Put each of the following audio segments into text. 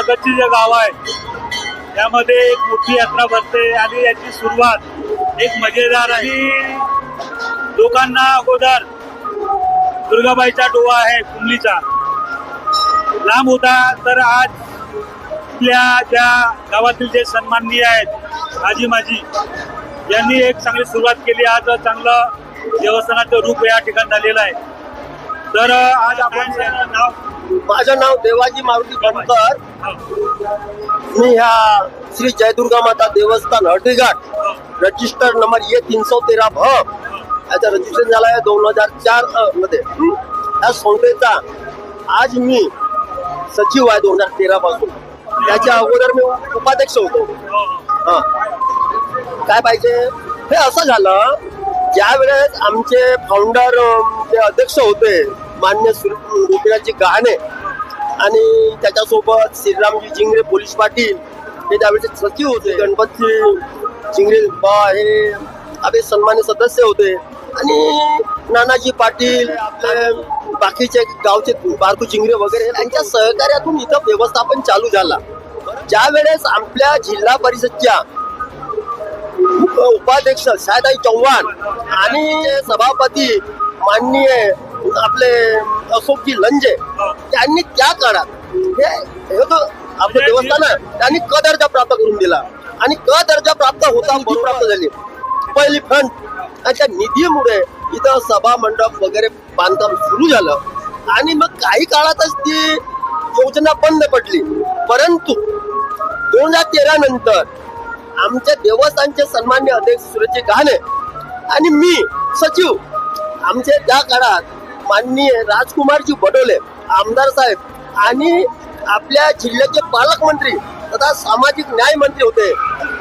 लगतची जे गाव आहे त्यामध्ये एक मोठी यात्रा भरते आणि याची सुरुवात एक मजेदार आणि लोकांना अगोदर दुर्गाबाईचा डोहा आहे कुंडलीचा लांब होता, तर आज आपल्या ज्या गावातील जे सन्माननीय आहेत आजी माजी यांनी एक चांगली सुरुवात केली. आज चांगलं देवस्थानाचं रूप या ठिकाणी झालेलं आहे. तर आज आपण माझं नाव देवाजी मारुती बनकर. मी ह्या श्री जयदुर्गा माता देवस्थान हळदीघाट रजिस्टर नंबर A313 भ याचा रजिस्ट्रेशन झाला आहे 2004 मध्ये. या संस्थेचा आज मी सचिव आहे 2013 पासून. त्याच्या अगोदर मी उपाध्यक्ष होतो. काय पाहिजे हे असं झालं, ज्या वेळेस आमचे फाउंडर जे अध्यक्ष होते मान्य गोपीनाथजी गहाणे आणि त्याच्यासोबत श्रीरामजी जिंगरे पोलीस पाटील हे त्यावेळेचे सचिव होते. गणपतजी जिंगरे हे आपले सन्मान्य सदस्य होते आणि नानाजी पाटील आपले बाकीचे गावचे बारकू जिंगरे वगैरे यांच्या सहकार्यातून इथं व्यवस्थापन चालू झाला. ज्या वेळेस आपल्या जिल्हा परिषदच्या उपाध्यक्ष शायदाई चव्हाण आणि सभापती माननीय आपले अशोकजी लंजे त्यांनी त्या काळात हे आपलं देवस्थान त्यांनी क दर्जा प्राप्त करून दिला आणि क दर्जा प्राप्त होता प्राप्त झाली पहिली फ्रंट. त्या निधीमुळे इथं सभा मंडप वगैरे बांधकाम सुरू झालं आणि मग काही काळातच ती योजना बंद पडली. परंतु 2013 नंतर आमच्या देवस्थानचे सन्मान्य अध्यक्ष सुरेशजी गहाणे आणि मी सचिव आमचे त्या काळात माननीय राजकुमारजी बडोले आमदार साहेब आणि आपल्या जिल्ह्याचे पालकमंत्री तथा सामाजिक न्याय मंत्री होते,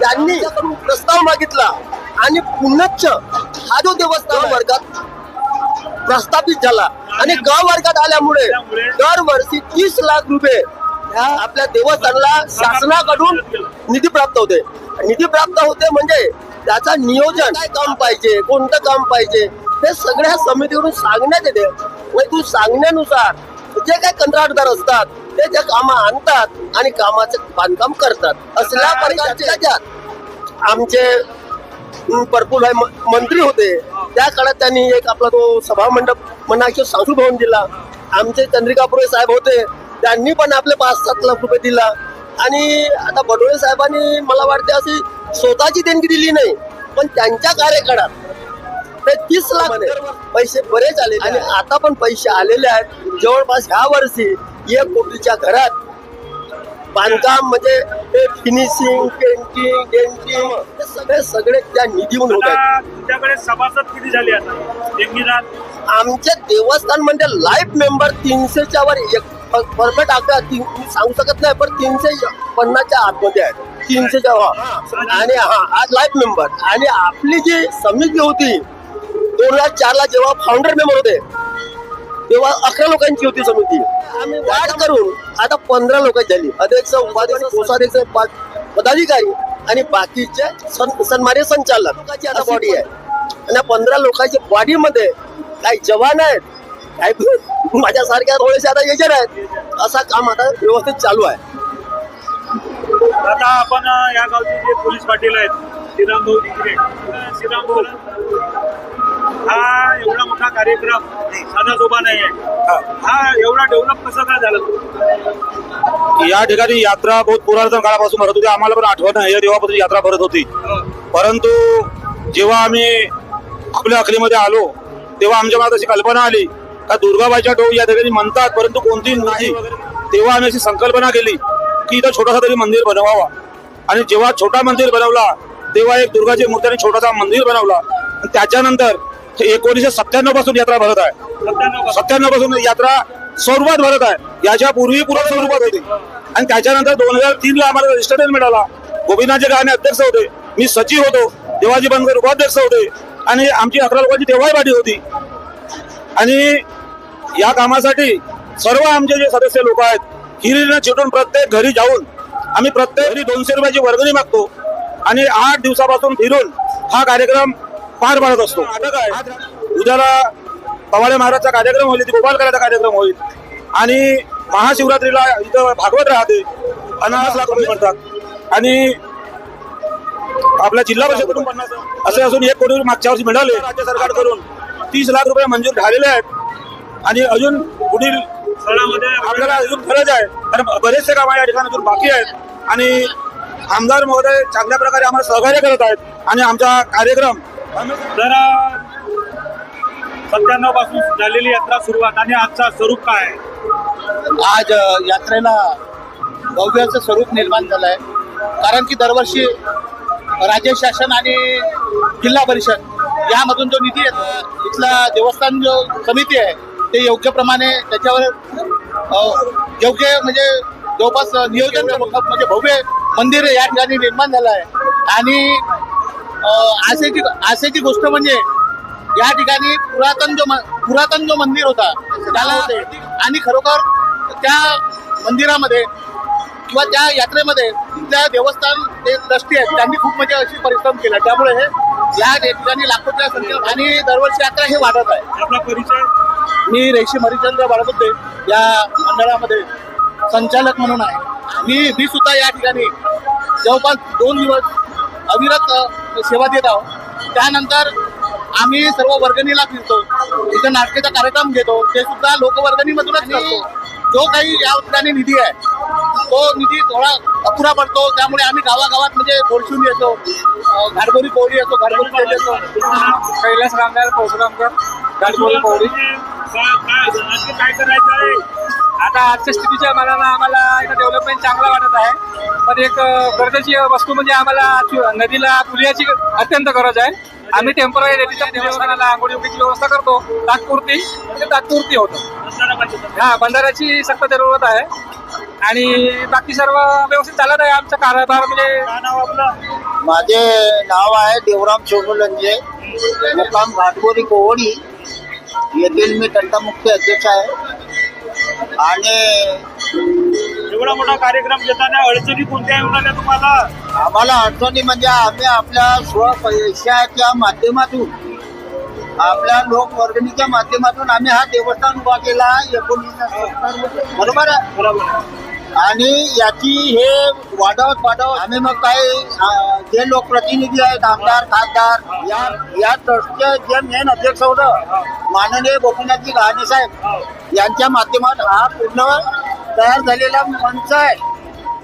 त्यांनी प्रस्ताव मागितला आणि पुनश्च हा जो देवस्थान वर्गात प्रस्थापित झाला आणि ग वर्गात आल्यामुळे दरवर्षी 30 लाख रुपये आपल्या देवस्थानला शासनाकडून निधी प्राप्त होते. निधी प्राप्त होते म्हणजे त्याचा नियोजन काय काम पाहिजे, कोणतं काम पाहिजे हे सगळ्या समितीकडून सांगण्यात येते. तू सांगण्यानुसार जे काही कंत्राटदार असतात ते त्या कामं आणतात आणि कामाचं बांधकाम करतात. असल्या प्रकारचे आमचे प्रफुल्ल मंत्री होते त्या काळात त्यांनी एक आपला तो सभा मंडप म्हणा सांस्कृतिक भवन दिला. आमचे चंद्रिकापुरे साहेब होते, त्यांनी पण आपले 5-7 लाख रुपये दिला. आणि आता बडोले साहेबांनी मला वाटते अशी स्वतःची देणगी दिली नाही, पण त्यांच्या कार्यकाळात ते 30 लाख पैसे बरेच आले आणि आता पण पैसे आलेले आहेत. जवळपास ह्या वर्षी 1 कोटीच्या घरात बांधकाम म्हणजे फिनिशिंग, पेंटिंग सगळे त्या निधीहून होत आहेत. तुमच्याकडे सभासद किती झाले आता देणगीदार? आमचे देवस्थान म्हणजे लाईफ मेंबर 300च्या वर परफेक्ट आकडा सांगू शकत नाही, पण 350च्या आतमध्ये आहेत. 300च्या आणि आज लाईफ मेंबर. आणि आपली जी समिती होती 2004 ला जेव्हा फाउंडर मेंबर होते तेव्हा 11 लोकांची होती समिती. आम्ही वाढ करून आता 15 लोकांची झाली. अध्यक्ष, उपाध्यक्ष, कोषाध्यक्ष, पदाधिकारी आणि बाकीचे सन्मान्य संचालक आता बॉडी आहे. आणि 15 लोकांच्या बॉडीमध्ये काही जवान आहेत, काही माझ्यासारख्या थोडेसे आता एजंट आहेत. असा काम आता व्यवस्थित चालू आहे. आता आपण या गावचे जे पोलीस पाटील आहेत श्रीरामभाऊ जिंगरे, श्रीरामभाऊ हा एवढा मोठा कार्यक्रम साधा सोपा नाही आहे. हा एवढा डेव्हलप कसं काय झालं? या ठिकाणी यात्रा बहुत पुरातन काळापासून भरत होती. आम्हाला पण आठवण आहे तेव्हापासून यात्रा भरत होती. परंतु जेव्हा आम्ही आपल्या अखलीमध्ये आलो तेव्हा आमच्या मनात अशी कल्पना आली का दुर्गाबाईच्या डोह या ठिकाणी म्हणतात परंतु कोणती नाही. तेव्हा आम्ही अशी संकल्पना केली की इथं छोटासा तरी मंदिर बनवावा. आणि जेव्हा छोटा मंदिर बनवला तेव्हा एक दुर्गाची मूर्तीने छोटासा मंदिर बनवला. त्याच्यानंतर 1997 पासून यात्रा भरत आहे. 97 पासून यात्रा स्वरूपात भरत आहे. याच्या पूर्वी पूर्ण स्वरूपात होती आणि त्याच्यानंतर 2003 ला आम्हाला रजिस्ट्रेशन मिळाला. गोपीनाथजी गहाणे अध्यक्ष होते, मी सचिव होतो, देवाजी बनकर उपाध्यक्ष होते आणि आमची 11 लोकांची तेव्हाही पाठी होती. आणि या कामासाठी सर्व आमचे जे सदस्य लोक आहेत हिरीने चिटून प्रत्येक घरी जाऊन आम्ही प्रत्येक घरी 200 रुपयाची वर्गणी मागतो आणि 8 दिवसापासून फिरून हा कार्यक्रम पार पाडत असतो. उद्याला पवाडे महाराजचा कार्यक्रम होईल, गोपाल करायचा कार्यक्रम होईल आणि महाशिवरात्रीला इथं भागवत राहते. 50 लाख रुपये मिळतात आणि आपल्या जिल्हा परिषदेकडून 50 असे असून 1 कोटी मागच्या वर्षी मिळाले. राज्य सरकारकडून 30 लाख रुपये मंजूर झालेले आहेत आणि अजून पुढील स्थळामध्ये आपल्याला अजून गरज आहे, कारण बरेचसे काम या ठिकाणी अजून बाकी आहेत आणि आमदार महोदय चांगल्या प्रकारे आम्हाला सहकार्य करत आहेत आणि आमचा कार्यक्रम जर 97 पासून झालेली यात्रा सुरुवात आणि आजचा स्वरूप काय आहे? आज यात्रेला भव्याचं स्वरूप निर्माण झालं आहे. कारण की दरवर्षी राज्य शासन आणि जिल्हा परिषद यामधून जो निधी येतो, इथला देवस्थान जो समिती आहे ते योग्य प्रमाणे त्याच्यावर योग्य म्हणजे जवळपास नियोजन म्हणजे भव्य मंदिर या ठिकाणी निर्माण झालं आहे. आणि आशेची गोष्ट म्हणजे या ठिकाणी पुरातन जो मंदिर होता त्याला आणि खरोखर त्या मंदिरामध्ये किंवा त्या यात्रेमध्ये त्या देवस्थान ते ट्रस्टी आहेत त्यांनी खूप म्हणजे अशी परिश्रम केला, त्यामुळे हे या ठिकाणी लाखोच्या संख्येत आणि दरवर्षी यात्रा हे वाढत आहे. आपला परिचय? मी रेशीम हरिचंद्र बाळगुद्दे या मंडळामध्ये संचालक म्हणून आहे. मी सुद्धा या ठिकाणी जवळपास 2 दिवस अविरत सेवा देत आहोत. त्यानंतर आम्ही सर्व वर्गणीला फिरतो, इथं नाटकाचा कार्यक्रम घेतो, ते सुद्धा लोकवर्गणीमधूनच करतो. जो काही या ठिकाणी निधी आहे तो निधी थोडा अपुरा पडतो, त्यामुळे आम्ही गावागावात म्हणजे पोळशून येतो, घाटबोरी पोळी असो, घाटबोरी तेल येतो. कैलास रामदार परशुरामकर घाटबोरी पोळी. काय करायचं आहे? आता आजच्या स्थितीच्या मानानं आम्हाला इथं डेव्हलपमेंट चांगला वाटत आहे, पण एक गरजेची वस्तू म्हणजे आम्हाला नदीला पुलियाची अत्यंत गरज आहे. आम्ही टेम्पररी नदीच्या देवस्थानाला आंघोळी उघडीची व्यवस्था करतो तात्पुरती होतं. हा, बंधाऱ्याची सक्त जरूरत आहे आणि बाकी सर्व व्यवस्थित चालत आहे आमचा कारभार. म्हणजे काय नाव आपलं? माझे नाव आहे देवराम सोनू लंजे, मुक्काम घाटबोरी कोवडी येथील मी तंटामुक्ती अध्यक्ष आहे. आणि एवढा मोठा कार्यक्रम घेताना अडचणी कोणत्या येऊन आल्या तुम्हाला? आम्हाला अडचणी म्हणजे आम्ही आपल्या स्वपैशाच्या माध्यमातून आपल्या लोकवर्गणीच्या माध्यमातून आम्ही हा देवस्थान उभा केला 1970 बरोबर आहे. बरोबर. आणि याची हे वाढवत आम्ही मग काही जे लोकप्रतिनिधी आहेत, आमदार खासदार या ट्रस्टचे जे मेन अध्यक्ष होतं माननीय गोपीनाथजी गहाणे साहेब यांच्या माध्यमात हा पूर्ण तयार झालेला मंच आहे.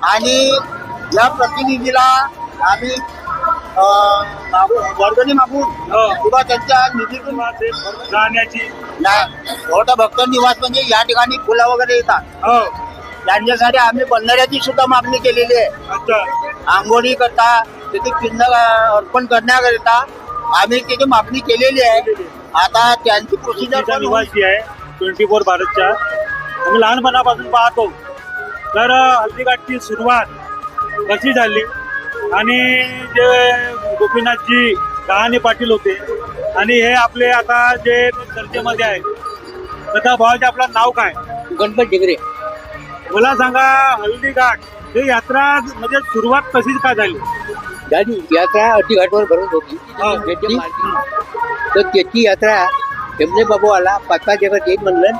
आणि या प्रतिनिधीला आम्ही वर्गणी मागून किंवा त्यांच्या निधीतून राहण्याची छोटा भक्त निवास म्हणजे या ठिकाणी फुलं वगैरे येतात, हो. त्यांच्यासाठी आम्ही बंधाऱ्याची सुद्धा मागणी केलेली आहे. अच्छा. आंघोळी करता तिथे पिंड अर्पण करण्याकरिता आम्ही तिथे मागणी केलेली आहे. आता त्यांची प्रोसिजर निवासी आहे 24 भारतच्या. आम्ही लहानपणापासून पाहतो. तर हल्दीघाटची सुरुवात कशी झाली आणि जे गोपीनाथजी गहाणे पाटील होते आणि हे आपले आता जे चर्चेमध्ये आहेत तथा भावाचे आपलं नाव काय? गणपत डिगरे. मला सांगा, हल्दीघाट ही यात्रा म्हणजे सुरुवात कशी का झाली? यात्रा अड्डीघाटवर भरत होती तर त्याची यात्रा टेमले बाबू आला 5-5 जगात येईल म्हणलं.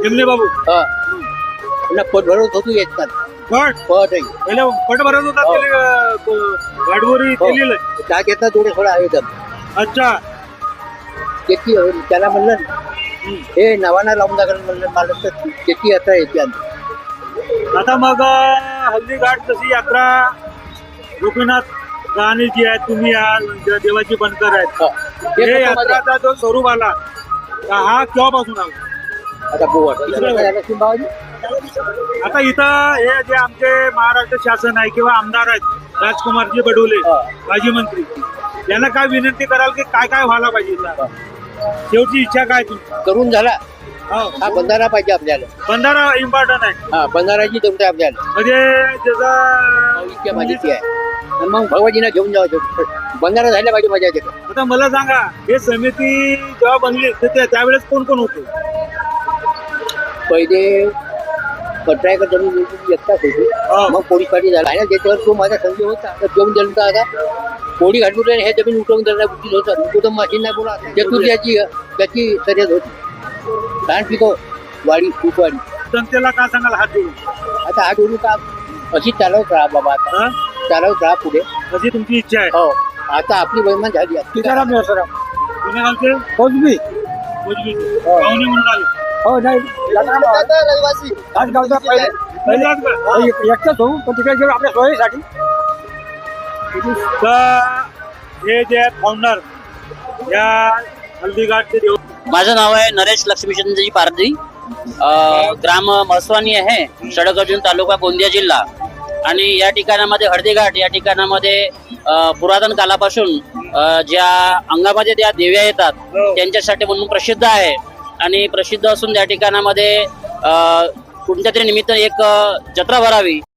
टेमले बाबू पट भरत होतो येतात पट पट पहिले पट भरत होता. गाडबोरी केलेलं. त्यात येतात थोडे थोडं आहे. अच्छा. त्याची त्याला म्हणलं हे नवाना लावून टाकलं म्हणलं मला तर त्याची यात्रा येते. आता मग हल्दीघाट तशी यात्रा गोपीनाथ गहाणे जी आहे, तुम्ही देवाची बनकर आहेत, हे यात्राचा जो स्वरूप आला हा केव्हापासून आला? आता इथं हे जे आमचे महाराष्ट्र शासन आहे किंवा आमदार आहेत राजकुमारजी बडोले माजी मंत्री, यांना काय विनंती कराल की काय काय व्हायला पाहिजे? शेवटची इच्छा काय तुमची? करून झाला हा बंधारा पाहिजे आपल्याला. बंधारा इम्पॉर्टंट आहे. हा बंधाराची जमते आपल्याला म्हणजे त्याचा माहिती आहे. मग भगवाजीना घेऊन जावं बंधारा झाला पाहिजे माझ्या तिथे. आता मला सांगा, हे समिती जेव्हा बनली त्यावेळेस कोण कोण होते? पहिले कटरायकर जमीन एकटाच होती, मग पोळी पाठी झाला आहे ना त्याच्यावर तो माझा संजय होता. तर जेवण जन्म आता पोळी घालून हे जमीन उठवून त्यांना बुद्धी होता. कुठं माशी नाही बोला त्याची शर्यत होती. लहान पिको वाडी खूपवाडी. जनतेला काय सांगाल हात जोडून? आता हात जोडून का अशी चालवत राहा बाबा आता हा? चालवत राहा पुढे अशी तुमची इच्छा आहे हो आता आपली वैमान झाली आहे. तुकाराम पुण्यागावचे कोजबी उजवीचे. पाहुणे म्हणून आले हो नाही आता रहिवासी आज गावचा पहिले पहिलाच का? एकटाच होऊ पण तिकडे गेलो आपल्या सोयीसाठी तर हे जे फाउंडर या हल्दीघाटचे देव माझं नाव आहे नरेश लक्ष्मीचंद्रजी पारधी ग्राम मसवानी आहे सडक अर्जुन तालुका गोंदिया जिल्हा. आणि या ठिकाणामध्ये हळदीघाट या ठिकाणामध्ये पुरातन कालापासून ज्या अंगामध्ये त्या देव्या येतात त्यांच्यासाठी म्हणून प्रसिद्ध आहे. आणि प्रसिद्ध असून त्या ठिकाणामध्ये कोणत्या तरी निमित्त एक जत्रा भरावी